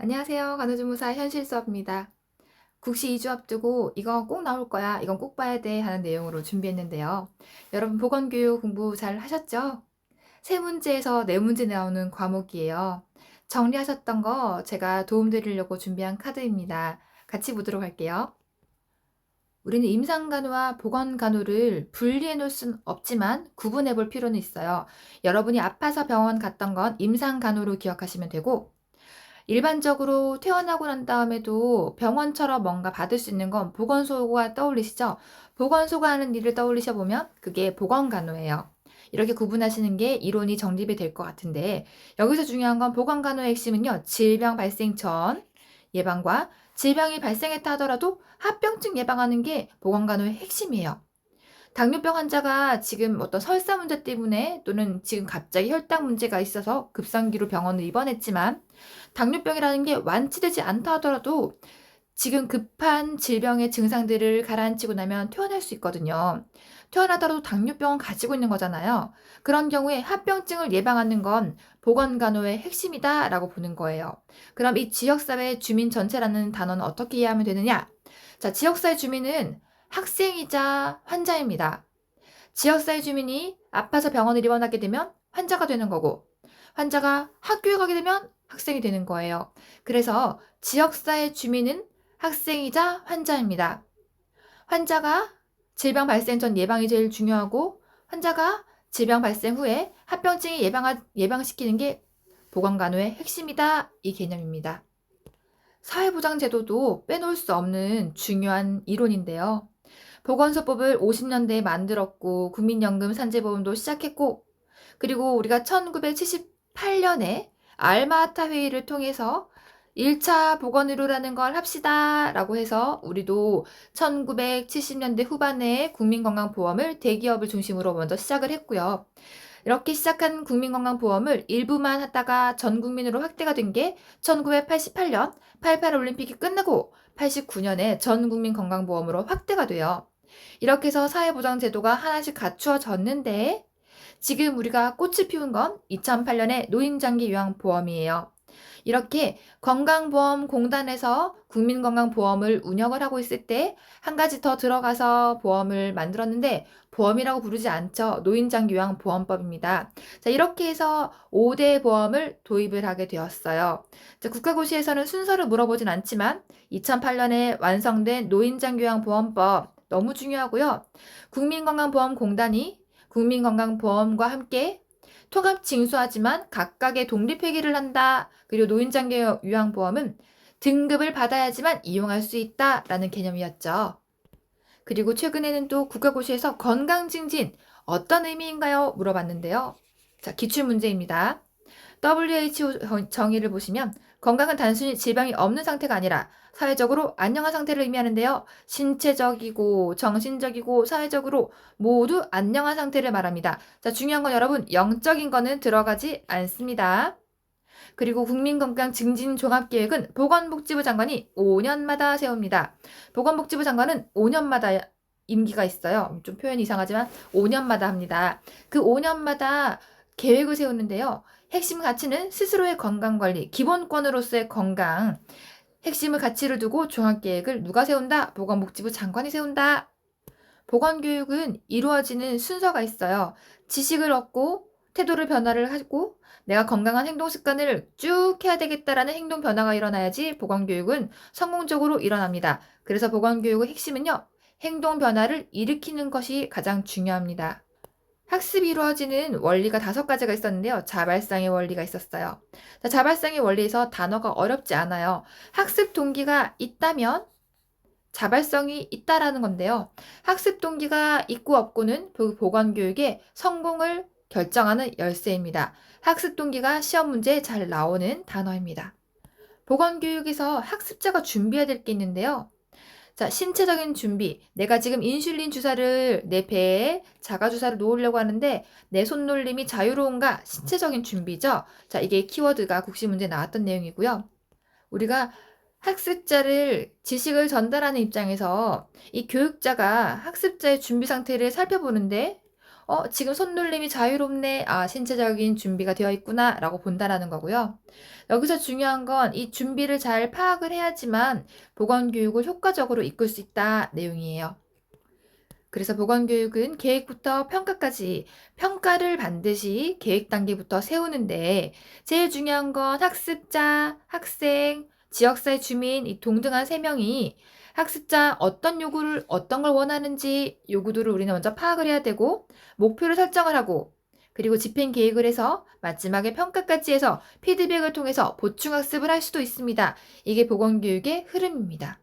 안녕하세요. 간호조무사 현실 수업입니다. 국시 2주 앞두고 이거 꼭 나올 거야, 이건 꼭 봐야 돼 하는 내용으로 준비했는데요. 여러분 보건교육 공부 잘 하셨죠? 세 문제에서 네 문제 나오는 과목이에요. 정리하셨던 거 제가 도움드리려고 준비한 카드입니다. 같이 보도록 할게요. 우리는 임상간호와 보건간호를 분리해 놓을 순 없지만 구분해 볼 필요는 있어요. 여러분이 아파서 병원 갔던 건 임상간호로 기억하시면 되고, 일반적으로 퇴원하고 난 다음에도 병원처럼 뭔가 받을 수 있는 건 보건소가 떠올리시죠? 보건소가 하는 일을 떠올리셔 보면 그게 보건간호예요. 이렇게 구분하시는 게 이론이 정립이 될 것 같은데, 여기서 중요한 건 보건간호의 핵심은요, 질병 발생 전 예방과 질병이 발생했다 하더라도 합병증 예방하는 게 보건간호의 핵심이에요. 당뇨병 환자가 지금 어떤 설사 문제 때문에 또는 지금 갑자기 혈당 문제가 있어서 급성기로 병원을 입원했지만, 당뇨병이라는 게 완치되지 않다 하더라도 지금 급한 질병의 증상들을 가라앉히고 나면 퇴원할 수 있거든요. 퇴원하더라도 당뇨병은 가지고 있는 거잖아요. 그런 경우에 합병증을 예방하는 건 보건간호의 핵심이다라고 보는 거예요. 그럼 이 지역사회 주민 전체라는 단어는 어떻게 이해하면 되느냐? 자, 지역사회 주민은 학생이자 환자입니다. 지역사회 주민이 아파서 병원을 입원하게 되면 환자가 되는 거고, 환자가 학교에 가게 되면 학생이 되는 거예요. 그래서 지역사회 주민은 학생이자 환자입니다. 환자가 질병 발생 전 예방이 제일 중요하고, 환자가 질병 발생 후에 합병증이 예방시키는 게 보건간호의 핵심이다. 이 개념입니다. 사회보장제도도 빼놓을 수 없는 중요한 이론인데요. 보건소법을 50년대에 만들었고, 국민연금 산재보험도 시작했고, 그리고 우리가 1978년에 알마아타 회의를 통해서 1차 보건의료라는 걸 합시다 라고 해서 우리도 1970년대 후반에 국민건강보험을 대기업을 중심으로 먼저 시작을 했고요. 이렇게 시작한 국민건강보험을 일부만 하다가 전 국민으로 확대가 된 게 1988년 88 올림픽이 끝나고 89년에 전 국민 건강보험으로 확대가 돼요. 이렇게 해서 사회보장제도가 하나씩 갖추어졌는데, 지금 우리가 꽃을 피운 건 2008년에 노인장기요양보험이에요. 이렇게 건강보험공단에서 국민건강보험을 운영을 하고 있을 때 한 가지 더 들어가서 보험을 만들었는데, 보험이라고 부르지 않죠. 노인장기요양보험법입니다. 자, 이렇게 해서 5대 보험을 도입을 하게 되었어요. 자, 국가고시에서는 순서를 물어보진 않지만 2008년에 완성된 노인장기요양보험법 너무 중요하고요. 국민건강보험공단이 국민건강보험과 함께 통합 징수하지만 각각의 독립회계를 한다. 그리고 노인장기요양보험은 등급을 받아야지만 이용할 수 있다라는 개념이었죠. 그리고 최근에는 또 국가고시에서 건강증진 어떤 의미인가요? 물어봤는데요. 자, 기출문제입니다. WHO 정의를 보시면 건강은 단순히 질병이 없는 상태가 아니라 사회적으로 안녕한 상태를 의미하는데요. 신체적이고 정신적이고 사회적으로 모두 안녕한 상태를 말합니다. 자, 중요한 건 여러분, 영적인 거는 들어가지 않습니다. 그리고 국민건강증진종합계획은 보건복지부 장관이 5년마다 세웁니다. 보건복지부 장관은 5년마다 임기가 있어요. 좀 표현이 이상하지만 5년마다 합니다. 그 5년마다 계획을 세우는데요. 핵심 가치는 스스로의 건강관리, 기본권으로서의 건강, 핵심을 가치를 두고 종합계획을 누가 세운다? 보건복지부 장관이 세운다. 보건교육은 이루어지는 순서가 있어요. 지식을 얻고 태도를 변화를 하고 내가 건강한 행동 습관을 쭉 해야 되겠다라는 행동 변화가 일어나야지 보건교육은 성공적으로 일어납니다. 그래서 보건교육의 핵심은요, 행동 변화를 일으키는 것이 가장 중요합니다. 학습이 이루어지는 원리가 5가지가 있었는데요. 자발성의 원리가 있었어요. 자, 자발성의 원리에서 단어가 어렵지 않아요. 학습 동기가 있다면 자발성이 있다라는 건데요. 학습 동기가 있고 없고는 보건교육의 성공을 결정하는 열쇠입니다. 학습 동기가 시험 문제에 잘 나오는 단어입니다. 보건교육에서 학습자가 준비해야 될 게 있는데요. 자, 신체적인 준비. 내가 지금 인슐린 주사를 내 배에 자가주사를 놓으려고 하는데 내 손놀림이 자유로운가? 신체적인 준비죠. 자, 이게 키워드가 국시 문제에 나왔던 내용이고요. 우리가 학습자를 지식을 전달하는 입장에서 이 교육자가 학습자의 준비 상태를 살펴보는데, 지금 손놀림이 자유롭네. 아, 신체적인 준비가 되어 있구나. 라고 본다라는 거고요. 여기서 중요한 건 이 준비를 잘 파악을 해야지만 보건교육을 효과적으로 이끌 수 있다 내용이에요. 그래서 보건교육은 계획부터 평가까지 평가를 반드시 계획 단계부터 세우는데 제일 중요한 건 학습자, 학생, 지역사회 주민 이 동등한 세 명이 학습자 어떤 걸 원하는지 요구도를 우리는 먼저 파악을 해야 되고 목표를 설정을 하고 그리고 집행 계획을 해서 마지막에 평가까지 해서 피드백을 통해서 보충 학습을 할 수도 있습니다. 이게 보건교육의 흐름입니다.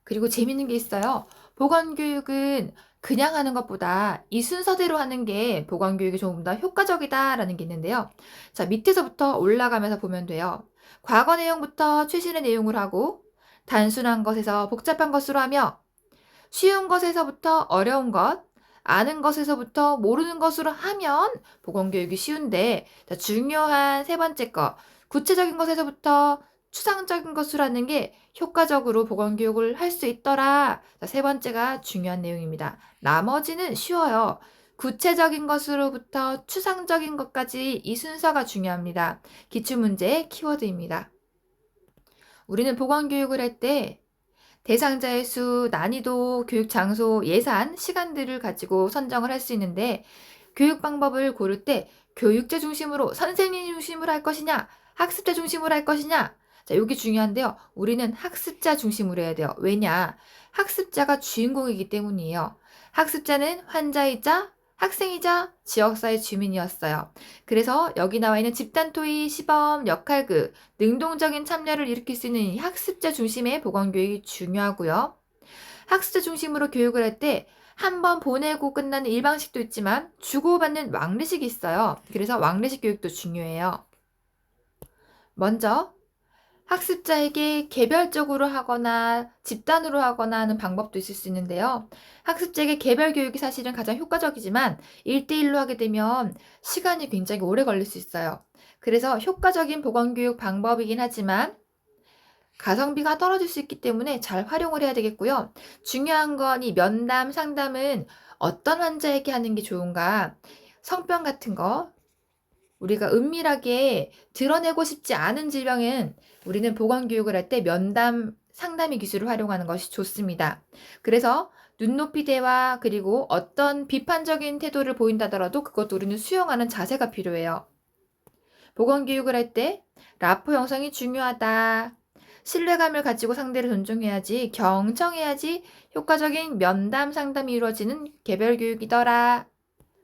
그리고 재밌는 게 있어요. 보건교육은 그냥 하는 것보다 이 순서대로 하는 게 보건교육이 조금 더 효과적이다라는 게 있는데요. 자, 밑에서부터 올라가면서 보면 돼요. 과거 내용부터 최신의 내용을 하고, 단순한 것에서 복잡한 것으로 하며, 쉬운 것에서부터 어려운 것, 아는 것에서부터 모르는 것으로 하면 보건교육이 쉬운데, 자, 중요한 세 번째 거, 구체적인 것에서부터 추상적인 것으로 하는 게 효과적으로 보건교육을 할 수 있더라. 자, 세 번째가 중요한 내용입니다. 나머지는 쉬워요. 구체적인 것으로부터 추상적인 것까지 이 순서가 중요합니다. 기출문제의 키워드입니다. 우리는 보건교육을 할 때 대상자의 수, 난이도, 교육 장소, 예산, 시간들을 가지고 선정을 할 수 있는데 교육 방법을 고를 때 교육자 중심으로 선생님 중심으로 할 것이냐, 학습자 중심으로 할 것이냐. 자, 여기 중요한데요. 우리는 학습자 중심으로 해야 돼요. 왜냐? 학습자가 주인공이기 때문이에요. 학습자는 환자이자 학생이자 지역사회 주민이었어요. 그래서 여기 나와 있는 집단토의, 시범, 역할극, 능동적인 참여를 일으킬 수 있는 이 학습자 중심의 보건교육이 중요하고요. 학습자 중심으로 교육을 할 때 한 번 보내고 끝나는 일방식도 있지만 주고받는 왕래식이 있어요. 그래서 왕래식 교육도 중요해요. 먼저 학습자에게 개별적으로 하거나 집단으로 하거나 하는 방법도 있을 수 있는데요. 학습자에게 개별 교육이 사실은 가장 효과적이지만 1대1로 하게 되면 시간이 굉장히 오래 걸릴 수 있어요. 그래서 효과적인 보건교육 방법이긴 하지만 가성비가 떨어질 수 있기 때문에 잘 활용을 해야 되겠고요. 중요한 건 이 면담, 상담은 어떤 환자에게 하는 게 좋은가? 성병 같은 거, 우리가 은밀하게 드러내고 싶지 않은 질병은 우리는 보건교육을 할 때 면담, 상담의 기술을 활용하는 것이 좋습니다. 그래서 눈높이 대화, 그리고 어떤 비판적인 태도를 보인다더라도 그것도 우리는 수용하는 자세가 필요해요. 보건교육을 할 때 라포 형성이 중요하다. 신뢰감을 가지고 상대를 존중해야지, 경청해야지 효과적인 면담 상담이 이루어지는 개별 교육이더라.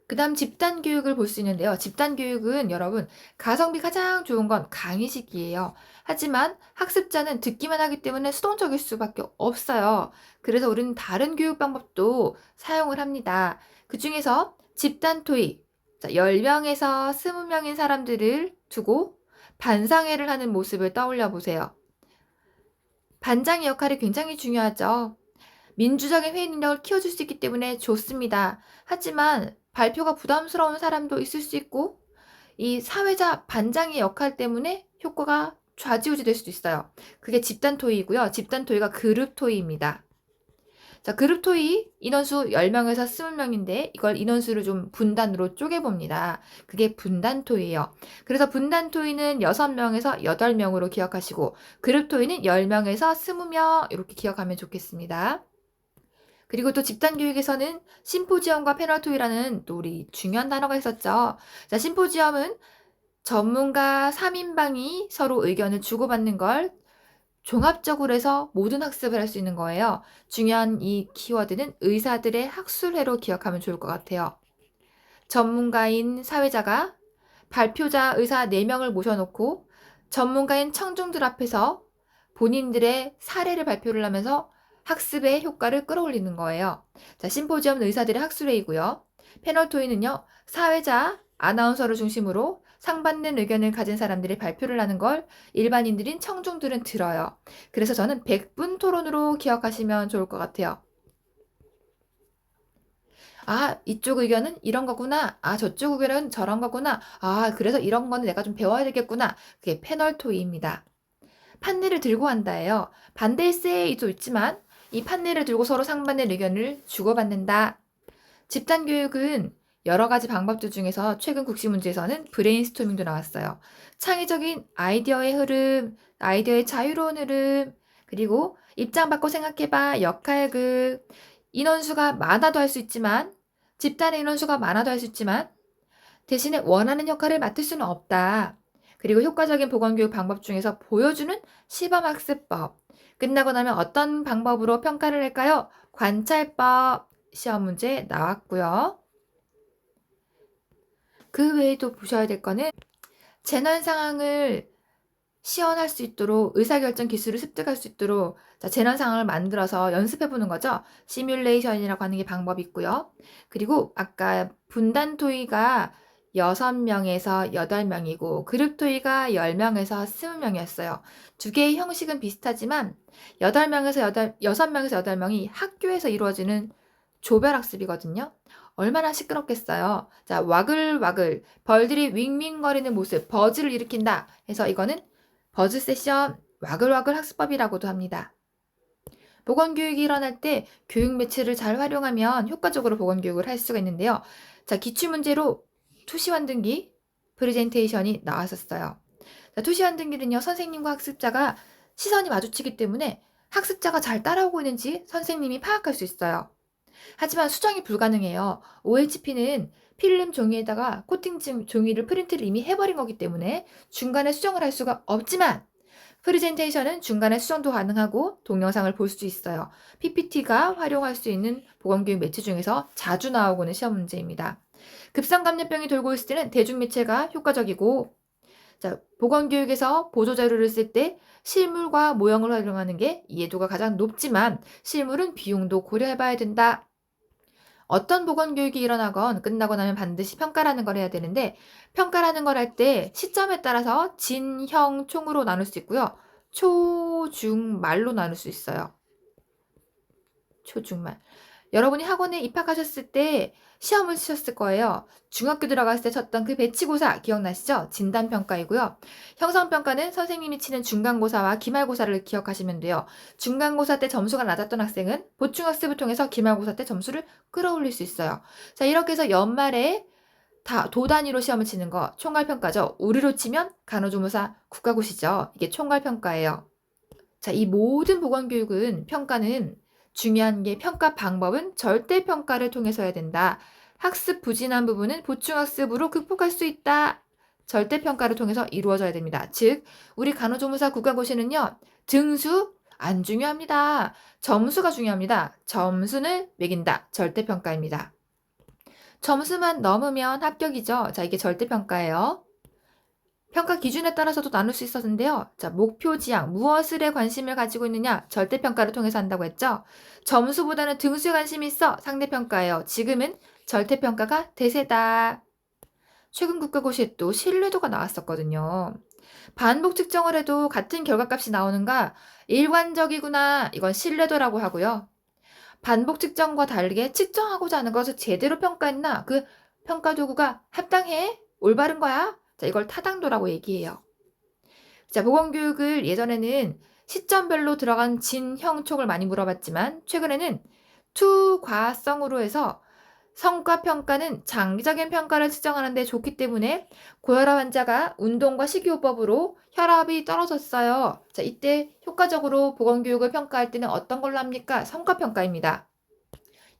그 다음 집단 교육을 볼 수 있는데요. 집단 교육은 여러분, 가성비 가장 좋은 건 강의식이에요. 하지만 학습자는 듣기만 하기 때문에 수동적일 수밖에 없어요. 그래서 우리는 다른 교육 방법도 사용을 합니다. 그 중에서 집단 토익, 10명에서 20명인 사람들을 두고 반상회를 하는 모습을 떠올려 보세요. 반장의 역할이 굉장히 중요하죠. 민주적인 회의 능력을 키워줄 수 있기 때문에 좋습니다. 하지만 발표가 부담스러운 사람도 있을 수 있고 이 사회자 반장의 역할 때문에 효과가 좌지우지 될 수도 있어요. 그게 집단 토의이고요. 집단 토의가 그룹 토의입니다. 자, 그룹 토의 인원수 10명에서 20명인데 이걸 인원수를 좀 분단으로 쪼개봅니다. 그게 분단 토의예요. 그래서 분단 토의는 6명에서 8명으로 기억하시고 그룹 토의는 10명에서 20명 이렇게 기억하면 좋겠습니다. 그리고 또 집단 교육에서는 심포지엄과 패널 토의라는 또 우리 중요한 단어가 있었죠. 자, 심포지엄은 전문가 3인방이 서로 의견을 주고받는 걸 종합적으로 해서 모든 학습을 할 수 있는 거예요. 중요한 이 키워드는 의사들의 학술회로 기억하면 좋을 것 같아요. 전문가인 사회자가 발표자 의사 4명을 모셔놓고 전문가인 청중들 앞에서 본인들의 사례를 발표를 하면서 학습의 효과를 끌어올리는 거예요. 자, 심포지엄은 의사들의 학술회의고요. 패널 토의는요, 사회자, 아나운서를 중심으로 상받는 의견을 가진 사람들이 발표를 하는 걸 일반인들인 청중들은 들어요. 그래서 저는 100분 토론으로 기억하시면 좋을 것 같아요. 아, 이쪽 의견은 이런 거구나. 아, 저쪽 의견은 저런 거구나. 아, 그래서 이런 거는 내가 좀 배워야 되겠구나. 그게 패널 토의입니다. 판례를 들고 한다예요. 반대세이도 있지만 이 판례를 들고 서로 상반된 의견을 주고받는다. 집단 교육은 여러 가지 방법들 중에서 최근 국시 문제에서는 브레인스토밍도 나왔어요. 창의적인 아이디어의 흐름, 아이디어의 자유로운 흐름, 그리고 입장 바꿔 생각해봐, 역할극, 인원수가 많아도 할 수 있지만, 집단의 인원수가 많아도 할 수 있지만, 대신에 원하는 역할을 맡을 수는 없다. 그리고 효과적인 보건교육 방법 중에서 보여주는 시범학습법. 끝나고 나면 어떤 방법으로 평가를 할까요? 관찰법 시험 문제 나왔고요. 그 외에도 보셔야 될 거는 재난 상황을 시연할 수 있도록 의사결정 기술을 습득할 수 있도록 재난 상황을 만들어서 연습해 보는 거죠. 시뮬레이션이라고 하는 게 방법이 있고요. 그리고 아까 분단 토의가 6명에서 8명이고 그룹 토의가 10명에서 20명이었어요. 두 개의 형식은 비슷하지만 6명에서 8명이 학교에서 이루어지는 조별학습이거든요. 얼마나 시끄럽겠어요. 자, 와글와글 벌들이 윙윙거리는 모습, 버즈를 일으킨다 해서 이거는 버즈 세션 와글와글 학습법이라고도 합니다. 보건교육이 일어날 때 교육 매체를 잘 활용하면 효과적으로 보건교육을 할 수가 있는데요. 자, 기출문제로 투시환등기 프레젠테이션이 나왔었어요. 자, 투시환등기는요, 선생님과 학습자가 시선이 마주치기 때문에 학습자가 잘 따라오고 있는지 선생님이 파악할 수 있어요. 하지만 수정이 불가능해요. OHP는 필름 종이에다가 코팅 종이를 프린트를 이미 해버린 거기 때문에 중간에 수정을 할 수가 없지만 프레젠테이션은 중간에 수정도 가능하고 동영상을 볼 수 있어요. PPT가 활용할 수 있는 보건교육 매체 중에서 자주 나오고는 시험 문제입니다. 급성감염병이 돌고 있을 때는 대중매체가 효과적이고, 자, 보건교육에서 보조자료를 쓸 때 실물과 모형을 활용하는 게 이해도가 가장 높지만 실물은 비용도 고려해봐야 된다. 어떤 보건교육이 일어나건 끝나고 나면 반드시 평가라는 걸 해야 되는데 평가라는 걸 할 때 시점에 따라서 진, 형, 총으로 나눌 수 있고요. 초, 중, 말로 나눌 수 있어요. 초, 중, 말. 여러분이 학원에 입학하셨을 때 시험을 치셨을 거예요. 중학교 들어갔을 때 쳤던 그 배치고사 기억나시죠? 진단평가이고요. 형성평가는 선생님이 치는 중간고사와 기말고사를 기억하시면 돼요. 중간고사 때 점수가 낮았던 학생은 보충학습을 통해서 기말고사 때 점수를 끌어올릴 수 있어요. 자, 이렇게 해서 연말에 다 도단위로 시험을 치는 거 총괄평가죠. 우리로 치면 간호조무사 국가고시죠. 이게 총괄평가예요. 자, 이 모든 보건교육은 평가는 중요한 게 평가 방법은 절대평가를 통해서 해야 된다. 학습 부진한 부분은 보충학습으로 극복할 수 있다. 절대평가를 통해서 이루어져야 됩니다. 즉, 우리 간호조무사 국가고시는요. 등수 안 중요합니다. 점수가 중요합니다. 점수는 매긴다. 절대평가입니다. 점수만 넘으면 합격이죠. 자, 이게 절대평가예요. 평가 기준에 따라서도 나눌 수 있었는데요. 자, 목표 지향, 무엇을에 관심을 가지고 있느냐, 절대평가를 통해서 한다고 했죠. 점수보다는 등수에 관심이 있어, 상대평가예요. 지금은 절대평가가 대세다. 최근 국가고시에 또 신뢰도가 나왔었거든요. 반복 측정을 해도 같은 결과값이 나오는가, 일관적이구나, 이건 신뢰도라고 하고요. 반복 측정과 다르게 측정하고자 하는 것을 제대로 평가했나, 그 평가 도구가 합당해? 올바른 거야? 자, 이걸 타당도라고 얘기해요. 자, 보건교육을 예전에는 시점별로 들어간 진, 형, 촉을 많이 물어봤지만 최근에는 투과성으로 해서 성과평가는 장기적인 평가를 측정하는 데 좋기 때문에 고혈압 환자가 운동과 식이요법으로 혈압이 떨어졌어요. 자, 이때 효과적으로 보건교육을 평가할 때는 어떤 걸로 합니까? 성과평가입니다.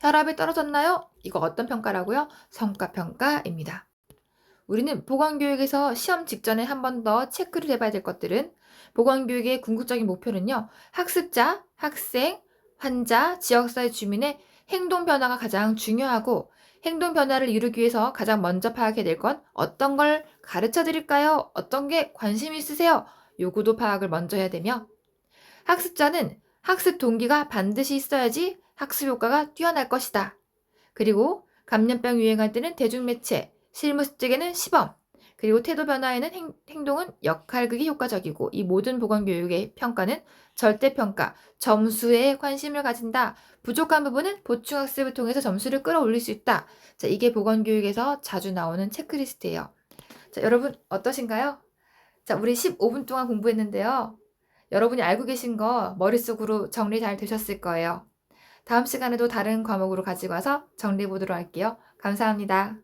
혈압이 떨어졌나요? 이거 어떤 평가라고요? 성과평가입니다. 우리는 보건교육에서 시험 직전에 한 번 더 체크를 해봐야 될 것들은 보건교육의 궁극적인 목표는요. 학습자, 학생, 환자, 지역사회 주민의 행동 변화가 가장 중요하고 행동 변화를 이루기 위해서 가장 먼저 파악해야 될 건 어떤 걸 가르쳐 드릴까요? 어떤 게 관심 있으세요? 요구도 파악을 먼저 해야 되며 학습자는 학습 동기가 반드시 있어야지 학습 효과가 뛰어날 것이다. 그리고 감염병 유행할 때는 대중매체, 실무 습득에는 시범, 그리고 태도 변화에는 행동은 역할극이 효과적이고 이 모든 보건교육의 평가는 절대평가, 점수에 관심을 가진다. 부족한 부분은 보충학습을 통해서 점수를 끌어올릴 수 있다. 자, 이게 보건교육에서 자주 나오는 체크리스트예요. 자, 여러분 어떠신가요? 자, 우리 15분 동안 공부했는데요. 여러분이 알고 계신 거 머릿속으로 정리 잘 되셨을 거예요. 다음 시간에도 다른 과목으로 가지고 와서 정리해 보도록 할게요. 감사합니다.